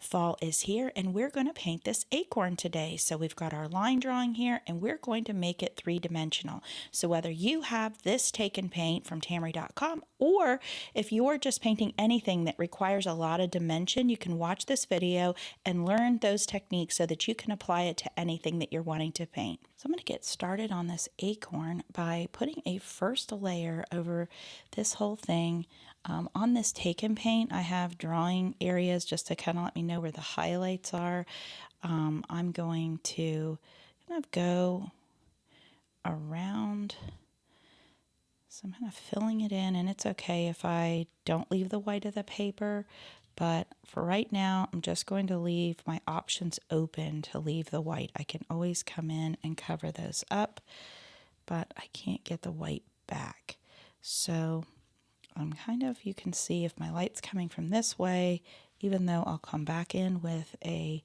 fall is here and we're going to paint this acorn today. So we've got our line drawing here and we're going to make it three-dimensional. So whether you have this take and paint from Tamery.com or if you're just painting anything that requires a lot of dimension, you can watch this video and learn those techniques so that you can apply it to anything that you're wanting to paint. So I'm going to get started on this acorn by putting a first layer over this whole thing. On this take and paint, I have drawing areas just to kind of let me know where the highlights are. I'm going to kind of go around. So I'm kind of filling it in, and it's okay if I don't leave the white of the paper, but for right now, I'm just going to leave my options open to leave the white. I can always come in and cover those up, but I can't get the white back. So I'm kind of, you can see if my light's coming from this way, even though I'll come back in with a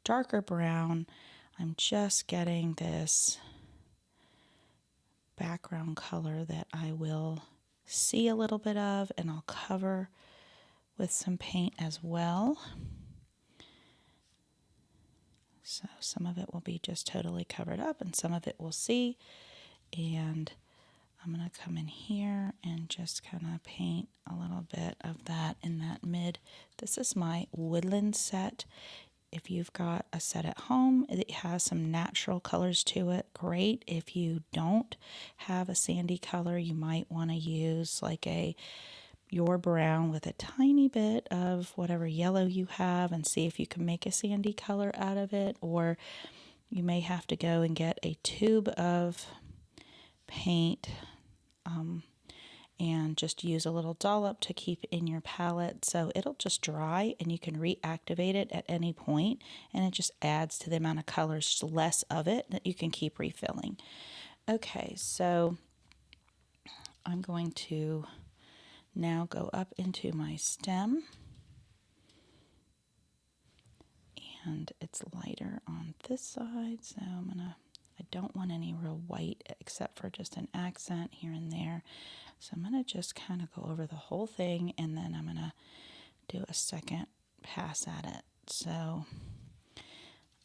darker brown, I'm just getting this background color that I will see a little bit of, and I'll cover with some paint as well. So some of it will be just totally covered up and some of it we'll see. And I'm going to come in here and just kind of paint a little bit of that in that mid. This is my woodland set. If you've got a set at home, it has some natural colors to it. Great. If you don't have a sandy color, you might want to use like your brown with a tiny bit of whatever yellow you have and see if you can make a sandy color out of it. Or you may have to go and get a tube of paint and just use a little dollop to keep in your palette, so it'll just dry and you can reactivate it at any point, and it just adds to the amount of colors, just less of it that you can keep refilling. Okay, so I'm going to now go up into my stem, and it's lighter on this side, so I don't want any real white except for just an accent here and there. So I'm going to just kind of go over the whole thing, and then I'm going to do a second pass at it. So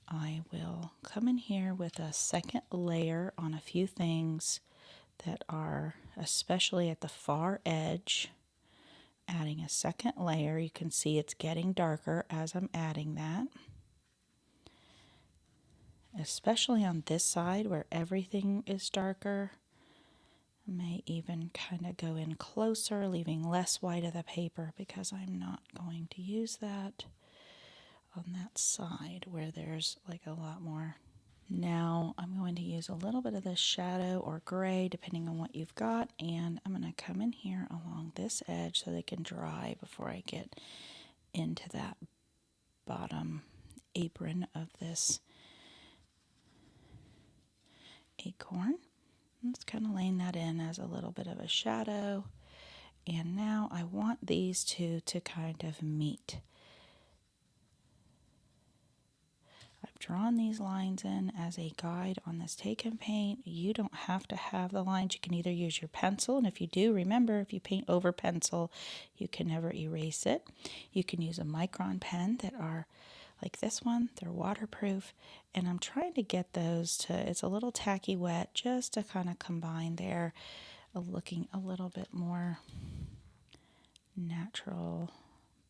I will come in here with a second layer on a few things that are especially at the far edge. Adding a second layer, you can see it's getting darker as I'm adding that. Especially on this side where everything is darker. I may even kind of go in closer, leaving less white of the paper because I'm not going to use that on that side where there's like a lot more. Now I'm going to use a little bit of this shadow or gray depending on what you've got, and I'm going to come in here along this edge so they can dry before I get into that bottom apron of this acorn. I'm just kind of laying that in as a little bit of a shadow. And now I want these two to kind of meet. I've drawn these lines in as a guide on this take and paint. You don't have to have the lines. You can either use your pencil, and if you do, remember, if you paint over pencil, you can never erase it. You can use a micron pen that are like this one. They're waterproof, and I'm trying to get those to, it's a little tacky wet, just to kind of combine there, looking a little bit more natural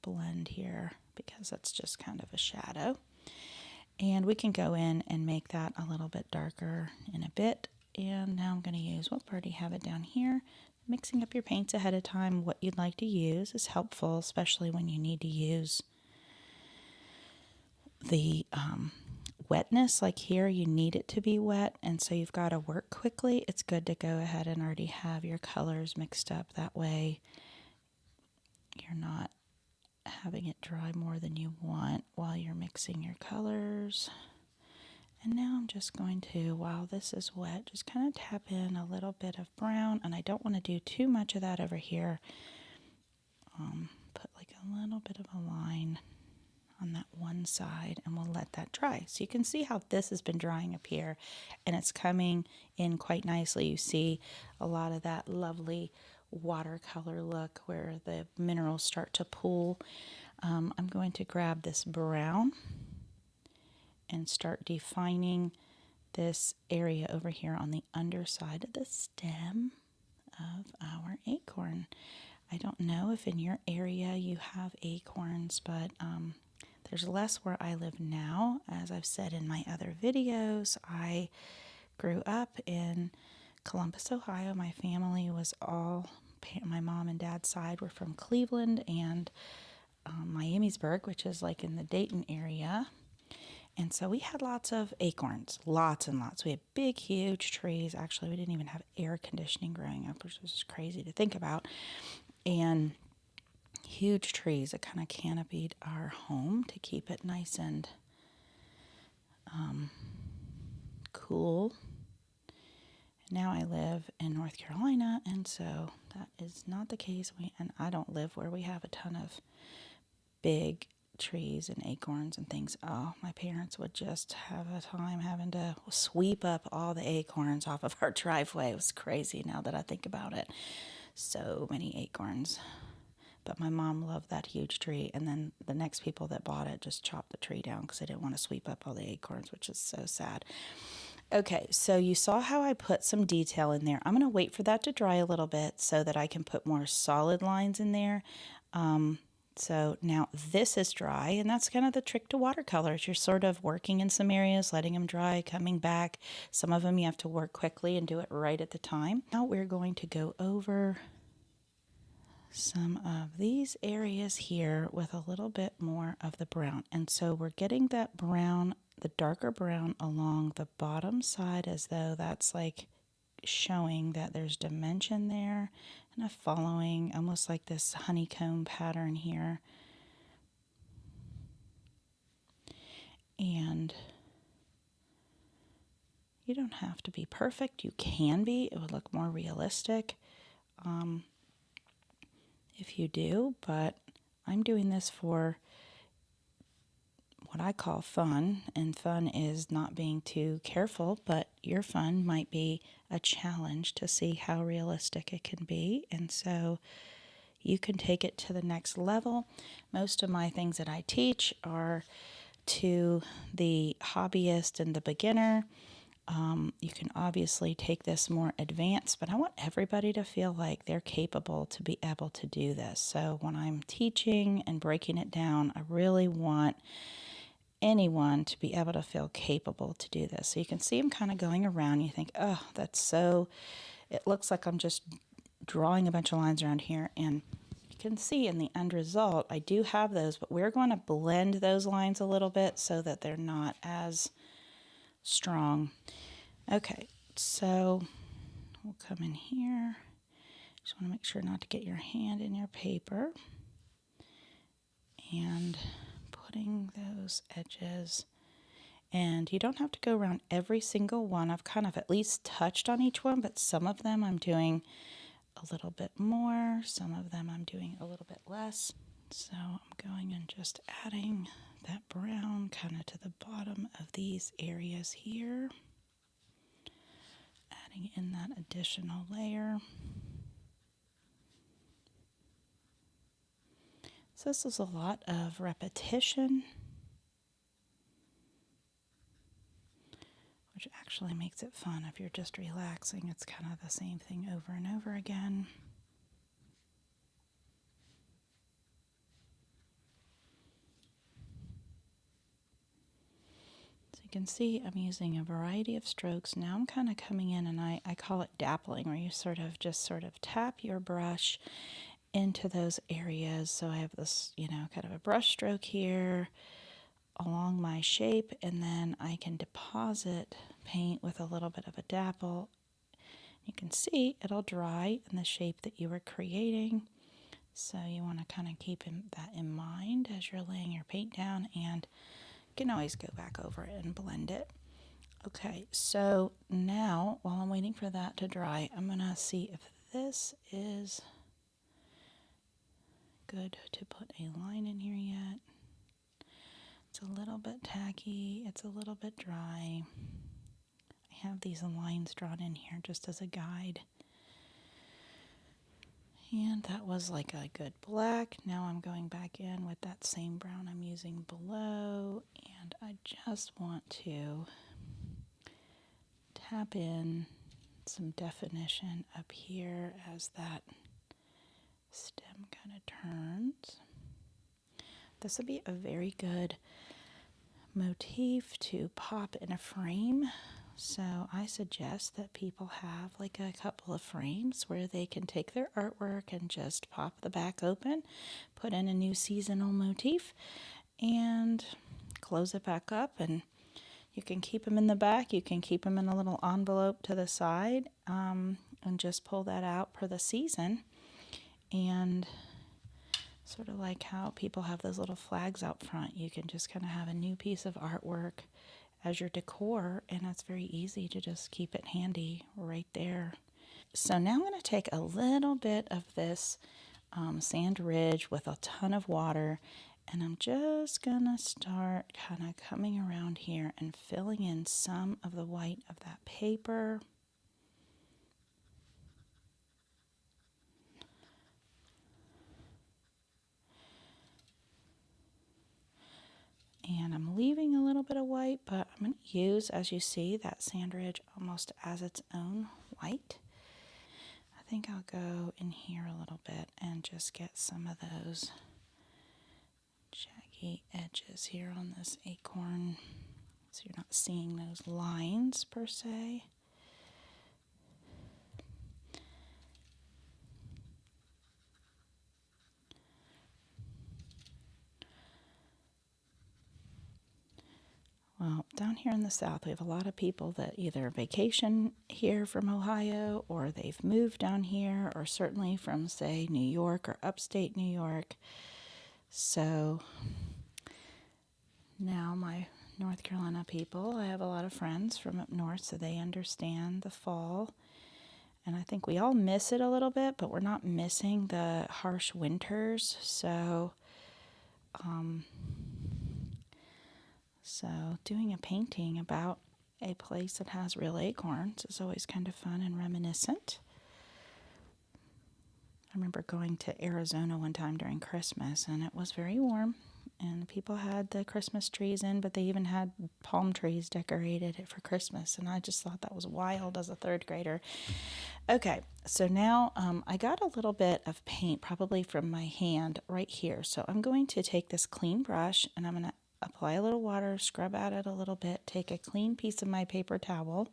blend here, because that's just kind of a shadow. And we can go in and make that a little bit darker in a bit. And now I'm going to use, well, I already have it down here. Mixing up your paints ahead of time, what you'd like to use is helpful, especially when you need to use the wetness. Like here, you need it to be wet, and so you've got to work quickly. It's good to go ahead and already have your colors mixed up. That way you're not having it dry more than you want while you're mixing your colors. And now I'm just going to, while this is wet, just kind of tap in a little bit of brown, and I don't want to do too much of that over here. Put like a little bit of a line on that one side, and we'll let that dry. So you can see how this has been drying up here, and it's coming in quite nicely. You see a lot of that lovely watercolor look where the minerals start to pool. I'm going to grab this brown and start defining this area over here on the underside of the stem of our acorn. I don't know if in your area you have acorns, but there's less where I live now. As I've said in my other videos, I grew up in Columbus, Ohio. My family was all, my mom and dad's side were from Cleveland and Miamisburg, which is like in the Dayton area. And so we had lots of acorns, lots and lots. We had big, huge trees. Actually, we didn't even have air conditioning growing up, which was crazy to think about. And huge trees that kind of canopied our home to keep it nice and cool. Now I live in North Carolina, and so that is not the case. And I don't live where we have a ton of big trees and acorns and things. Oh, my parents would just have a time having to sweep up all the acorns off of our driveway. It was crazy now that I think about it. So many acorns. But my mom loved that huge tree, and then the next people that bought it just chopped the tree down because they didn't want to sweep up all the acorns, which is so sad. Okay, so you saw how I put some detail in there. I'm going to wait for that to dry a little bit so that I can put more solid lines in there. So now this is dry, and that's kind of the trick to watercolors. You're sort of working in some areas, letting them dry, coming back. Some of them you have to work quickly and do it right at the time. Now we're going to go over some of these areas here with a little bit more of the brown. And so we're getting that brown, the darker brown along the bottom side as though that's like showing that there's dimension there, and following almost like this honeycomb pattern here. And you don't have to be perfect. You can be. It would look more realistic if you do, but I'm doing this for what I call fun, and fun is not being too careful, but your fun might be a challenge to see how realistic it can be, and so you can take it to the next level. Most of my things that I teach are to the hobbyist and the beginner. You can obviously take this more advanced, but I want everybody to feel like they're capable to be able to do this. So when I'm teaching and breaking it down, I really want anyone to be able to feel capable to do this. So you can see them kind of going around. You think, oh, that's so, it looks like I'm just drawing a bunch of lines around here. And you can see in the end result, I do have those, but we're going to blend those lines a little bit so that they're not as strong. Okay, so we'll come in here. Just want to make sure not to get your hand in your paper. And putting those edges, and you don't have to go around every single one. I've kind of at least touched on each one, but some of them I'm doing a little bit more, some of them I'm doing a little bit less. So I'm going and just adding that brown kind of to the bottom of these areas here, adding in that additional layer. So this is a lot of repetition, which actually makes it fun. If you're just relaxing, it's kind of the same thing over and over again. So you can see I'm using a variety of strokes. Now I'm kind of coming in, and I call it dappling, where you sort of tap your brush into those areas. So I have this, kind of a brush stroke here along my shape, and then I can deposit paint with a little bit of a dapple. You can see it'll dry in the shape that you were creating. So you want to kind of keep that in mind as you're laying your paint down, and you can always go back over it and blend it. Okay, so now while I'm waiting for that to dry, I'm going to see if this is good to put a line in here yet. It's a little bit tacky, it's a little bit dry. I have these lines drawn in here just as a guide. And that was like a good black. Now I'm going back in with that same brown I'm using below, and I just want to tap in some definition up here as that stem kind of turns. This would be a very good motif to pop in a frame. So I suggest that people have like a couple of frames where they can take their artwork and just pop the back open, put in a new seasonal motif, and close it back up. And you can keep them in the back. You can keep them in a little envelope to the side, and just pull that out per the season. And sort of like how people have those little flags out front. You can just kind of have a new piece of artwork as your decor, and it's very easy to just keep it handy right there. So now I'm going to take a little bit of this sand ridge with a ton of water, and I'm just going to start kind of coming around here and filling in some of the white of that paper. And I'm leaving a little bit of white, but I'm going to use, as you see, that sand ridge almost as its own white. I think I'll go in here a little bit and just get some of those shaggy edges here on this acorn, so you're not seeing those lines per se. Well, down here in the South, we have a lot of people that either vacation here from Ohio, or they've moved down here, or certainly from, say, New York or upstate New York. So now my North Carolina people, I have a lot of friends from up north, so they understand the fall. And I think we all miss it a little bit, but we're not missing the harsh winters. So doing a painting about a place that has real acorns is always kind of fun and reminiscent. I remember going to Arizona one time during Christmas, and it was very warm, and people had the Christmas trees in, but they even had palm trees decorated for Christmas, and I just thought that was wild as a third grader. Okay, so now I got a little bit of paint, probably from my hand right here, so I'm going to take this clean brush, and I'm going to apply a little water, scrub at it a little bit, take a clean piece of my paper towel,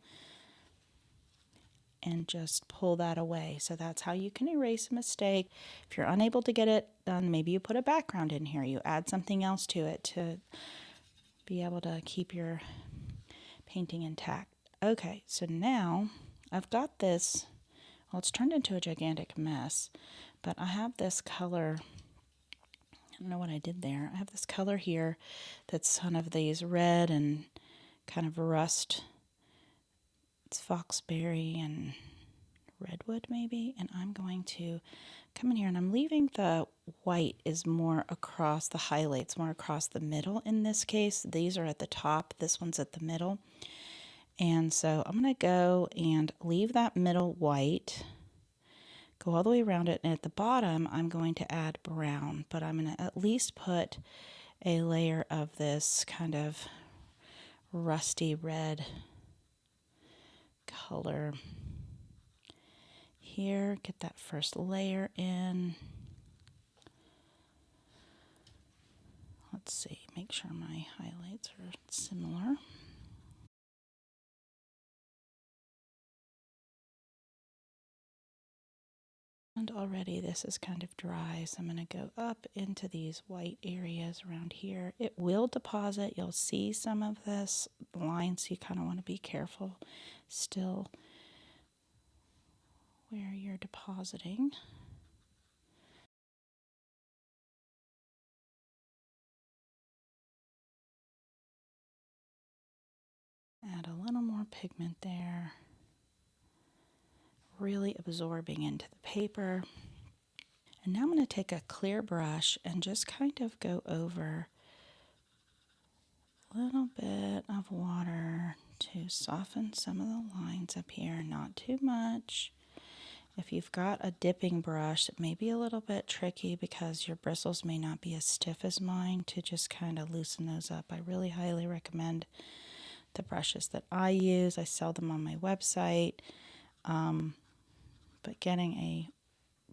and just pull that away. So that's how you can erase a mistake. If you're unable to get it done, maybe you put a background in here. You add something else to it to be able to keep your painting intact. Okay, so now I've got this, well, it's turned into a gigantic mess, but I have this color. I don't know what I did there. I have this color here that's kind of these red and kind of rust. It's foxberry and redwood maybe, and I'm going to come in here, and I'm leaving the white is more across the highlights, more across the middle in this case. These are at the top, this one's at the middle. And so I'm going to go and leave that middle white, go all the way around it, and at the bottom I'm going to add brown, but I'm going to at least put a layer of this kind of rusty red color here. Get that first layer in. Let's see, make sure my highlights are similar. And already this is kind of dry, so I'm going to go up into these white areas around here. It will deposit. You'll see some of this line, so you kind of want to be careful still where you're depositing. Add a little more pigment there, really absorbing into the paper. And now I'm going to take a clear brush and just kind of go over a little bit of water to soften some of the lines up here, not too much. If you've got a dipping brush, it may be a little bit tricky because your bristles may not be as stiff as mine to just kind of loosen those up. I really highly recommend the brushes that I use. I sell them on my website. But getting a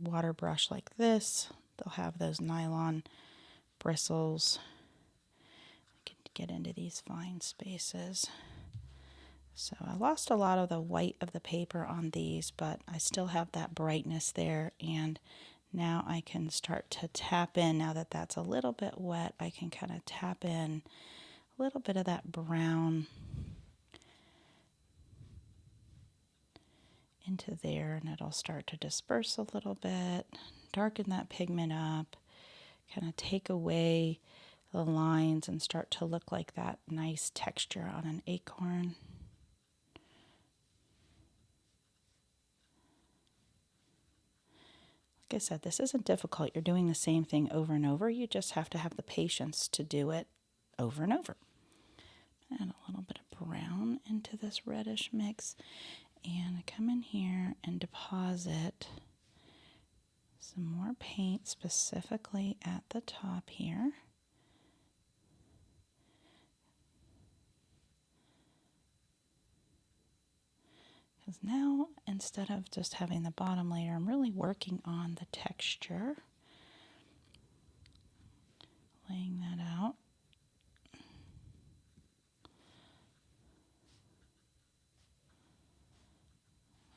water brush like this, they'll have those nylon bristles. I can get into these fine spaces. So I lost a lot of the white of the paper on these, but I still have that brightness there, and now I can start to tap in. Now that that's a little bit wet, I can kind of tap in a little bit of that brown into there, and it'll start to disperse a little bit, darken that pigment up, kind of take away the lines and start to look like that nice texture on an acorn. Like I said, this isn't difficult. You're doing the same thing over and over. You just have to have the patience to do it over and over. Add a little bit of brown into this reddish mix, and I come in here and deposit some more paint specifically at the top here. Because now, instead of just having the bottom layer, I'm really working on the texture. Laying that out.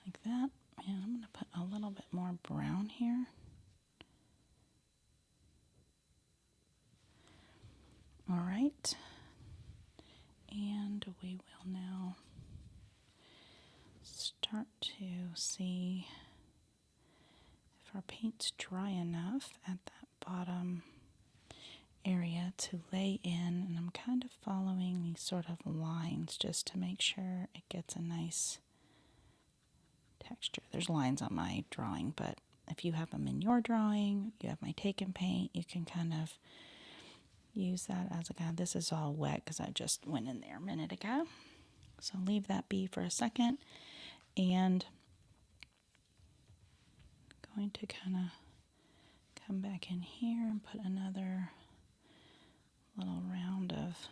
Like that. And I'm going to put a little bit more brown here. All right. And we will now start to see if our paint's dry enough at that bottom area to lay in, and I'm kind of following these sort of lines just to make sure it gets a nice texture. There's lines on my drawing, but if you have them in your drawing, you have my taken paint, you can kind of use that as a guide. This is all wet because I just went in there a minute ago. So leave that be for a second, and I'm going to kind of come back in here and put another little round of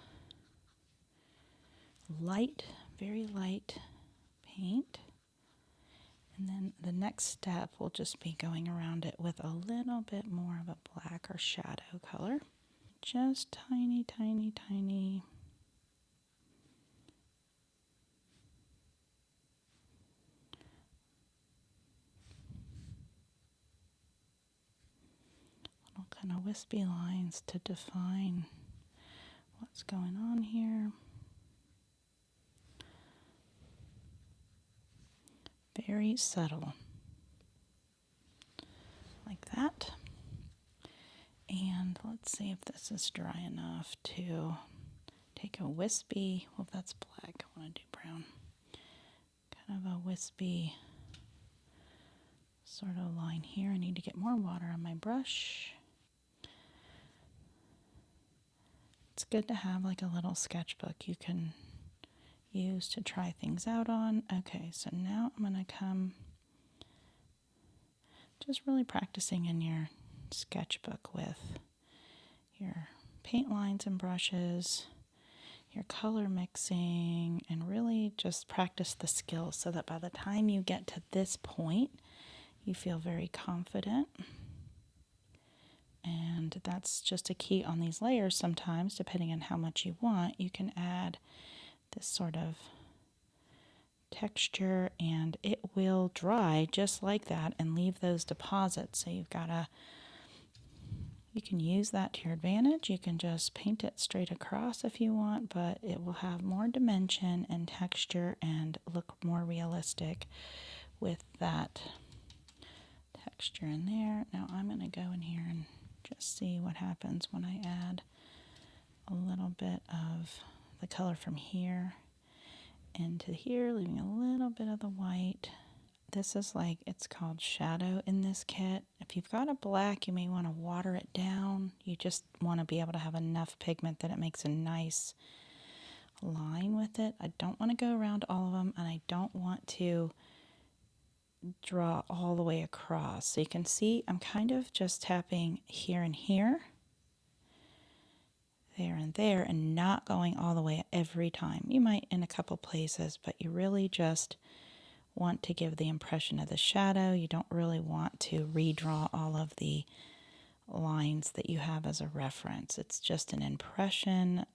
light, very light paint. And then the next step will just be going around it with a little bit more of a black or shadow color. Just tiny, tiny, tiny. Little kind of wispy lines to define what's going on here. Very subtle. Like that. And let's see if this is dry enough to take a wispy, well, that's black, I want to do brown. Kind of a wispy sort of line here. I need to get more water on my brush. It's good to have like a little sketchbook you can use to try things out on. Okay, so now I'm going to come just really practicing in your sketchbook with your paint lines and brushes, your color mixing, and really just practice the skills so that by the time you get to this point, you feel very confident. And that's just a key on these layers sometimes, depending on how much you want. You can add this sort of texture and it will dry just like that and leave those deposits. So you can use that to your advantage. You can just paint it straight across if you want, but it will have more dimension and texture and look more realistic with that texture in there. Now I'm going to go in here and just see what happens when I add a little bit of the color from here into here, leaving a little bit of the white. This is like, it's called shadow in this kit. If you've got a black, you may want to water it down. You just want to be able to have enough pigment that it makes a nice line with it. I don't want to go around all of them, and I don't want to draw all the way across. So you can see I'm kind of just tapping here and here, there and there, and not going all the way every time. You might in a couple places, but you really just want to give the impression of the shadow. You don't really want to redraw all of the lines that you have as a reference. It's just an impression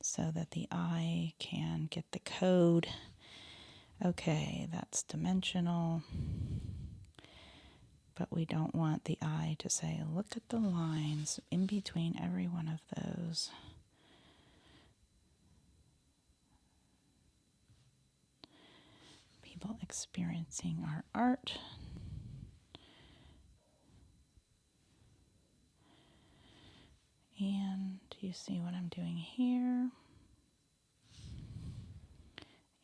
so that the eye can get the code. Okay, that's dimensional, but we don't want the eye to say, look at the lines in between every one of those. People experiencing our art. And do you see what I'm doing here?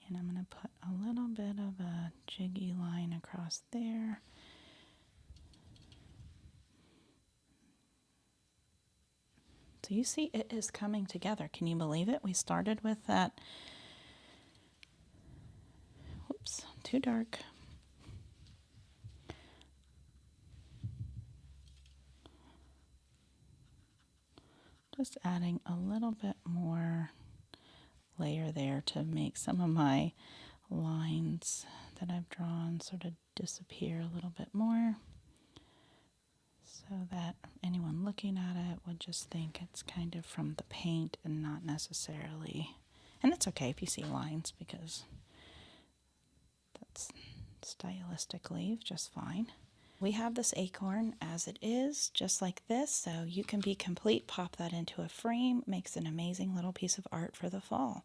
And I'm going to put a little bit of a jiggy line across there. So you see it is coming together. Can you believe it? We started with that. Whoops, too dark. Just adding a little bit more layer there to make some of my lines that I've drawn sort of disappear a little bit more, so that anyone looking at it would just think it's kind of from the paint and not necessarily, and it's okay if you see lines because that's stylistically just fine. We have this acorn as it is, just like this, so you can be complete, pop that into a frame, makes an amazing little piece of art for the fall.